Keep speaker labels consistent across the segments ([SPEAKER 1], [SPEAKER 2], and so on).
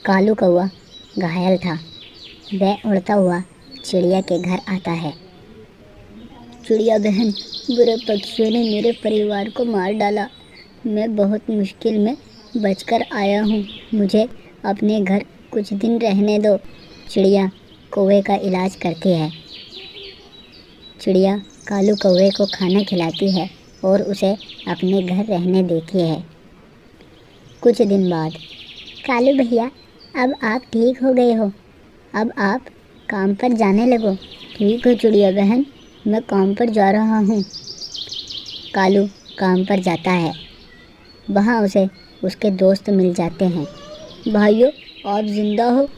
[SPEAKER 1] कालू कौवा घायल था। वह उड़ता हुआ चिड़िया के घर आता है। चिड़िया बहन, बुरे पक्षियों ने मेरे परिवार को मार डाला। मैं बहुत मुश्किल में बचकर आया हूँ। मुझे अपने घर कुछ दिन रहने दो। चिड़िया कौवे का इलाज करती है। चिड़िया कालू कौवे को खाना खिलाती है और उसे अपने घर रहने देती है। कुछ दिन बाद, कालू भैया, अब आप ठीक हो गए हो। अब आप काम पर जाने लगो। ठीक है चिड़िया बहन, मैं काम पर जा रहा हूँ। कालू काम पर जाता है। वहाँ उसे उसके दोस्त मिल जाते हैं। भाइयों, आप जिंदा हो?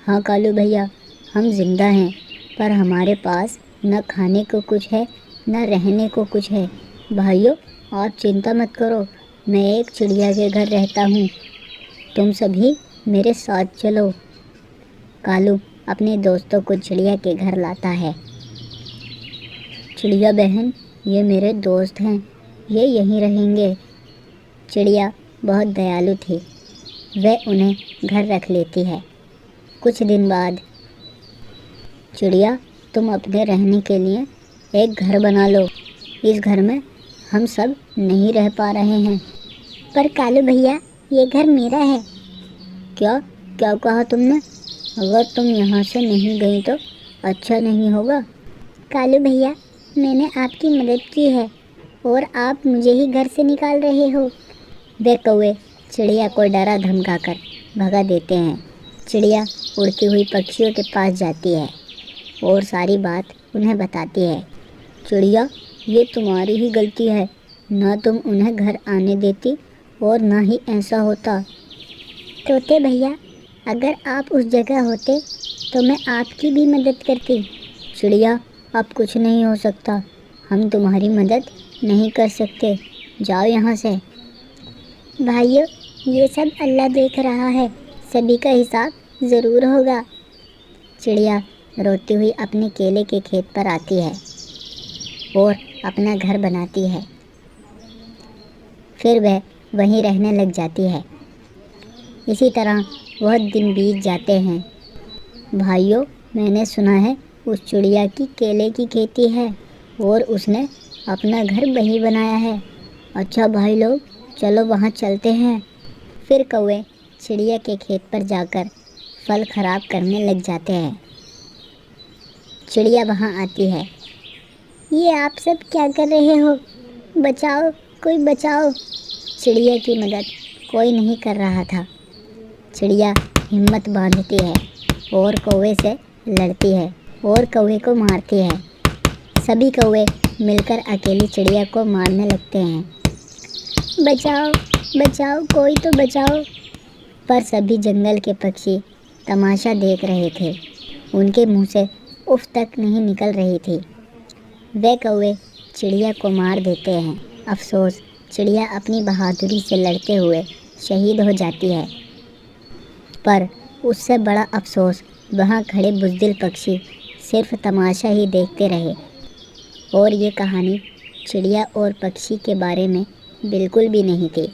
[SPEAKER 1] हाँ कालू भैया, हम जिंदा हैं, पर हमारे पास न खाने को कुछ है न रहने को कुछ है। भाइयों, आप चिंता मत करो, मैं एक चिड़िया के घर रहता हूँ। तुम सभी मेरे साथ चलो। कालू अपने दोस्तों को चिड़िया के घर लाता है। चिड़िया बहन, ये मेरे दोस्त हैं, ये यहीं रहेंगे। चिड़िया बहुत दयालु थी। वह उन्हें घर रख लेती है। कुछ दिन बाद, चिड़िया, तुम अपने रहने के लिए एक घर बना लो। इस घर में हम सब नहीं रह पा रहे हैं। पर कालू भैया, ये घर मेरा है। क्या क्या कहा तुमने? अगर तुम यहाँ से नहीं गई तो अच्छा नहीं होगा। कालू भैया, मैंने आपकी मदद की है और आप मुझे ही घर से निकाल रहे हो। वे कौवे चिड़िया को डरा धमका कर भगा देते हैं। चिड़िया उड़ती हुई पक्षियों के पास जाती है और सारी बात उन्हें बताती है। चिड़िया, ये तुम्हारी ही गलती है। ना तुम उन्हें घर आने देती और ना ही ऐसा होता। तोते भैया, अगर आप उस जगह होते तो मैं आपकी भी मदद करती। चिड़िया, अब कुछ नहीं हो सकता। हम तुम्हारी मदद नहीं कर सकते। जाओ यहाँ से। भाइयों, ये सब अल्लाह देख रहा है। सभी का हिसाब ज़रूर होगा। चिड़िया रोती हुई अपने केले के खेत पर आती है और अपना घर बनाती है। फिर वह वहीं रहने लग जाती है। इसी तरह बहुत दिन बीत जाते हैं। भाइयों, मैंने सुना है उस चिड़िया की केले की खेती है और उसने अपना घर वहीं बनाया है। अच्छा भाई लोग, चलो वहाँ चलते हैं। फिर कौवे चिड़िया के खेत पर जाकर फल खराब करने लग जाते हैं। चिड़िया वहाँ आती है। ये आप सब क्या कर रहे हो? बचाओ, कोई बचाओ। चिड़िया की मदद कोई नहीं कर रहा था। चिड़िया हिम्मत बांधती है और कौवे से लड़ती है और कौवे को मारती है। सभी कौवे मिलकर अकेली चिड़िया को मारने लगते हैं। बचाओ, बचाओ, कोई तो बचाओ। पर सभी जंगल के पक्षी तमाशा देख रहे थे। उनके मुंह से उफ तक नहीं निकल रही थी। वे कौवे चिड़िया को मार देते हैं। अफसोस, चिड़िया अपनी बहादुरी से लड़ते हुए शहीद हो जाती है। पर उससे बड़ा अफसोस वहाँ खड़े बुज़दिल पक्षी सिर्फ तमाशा ही देखते रहे। और ये कहानी चिड़िया और पक्षी के बारे में बिल्कुल भी नहीं थी।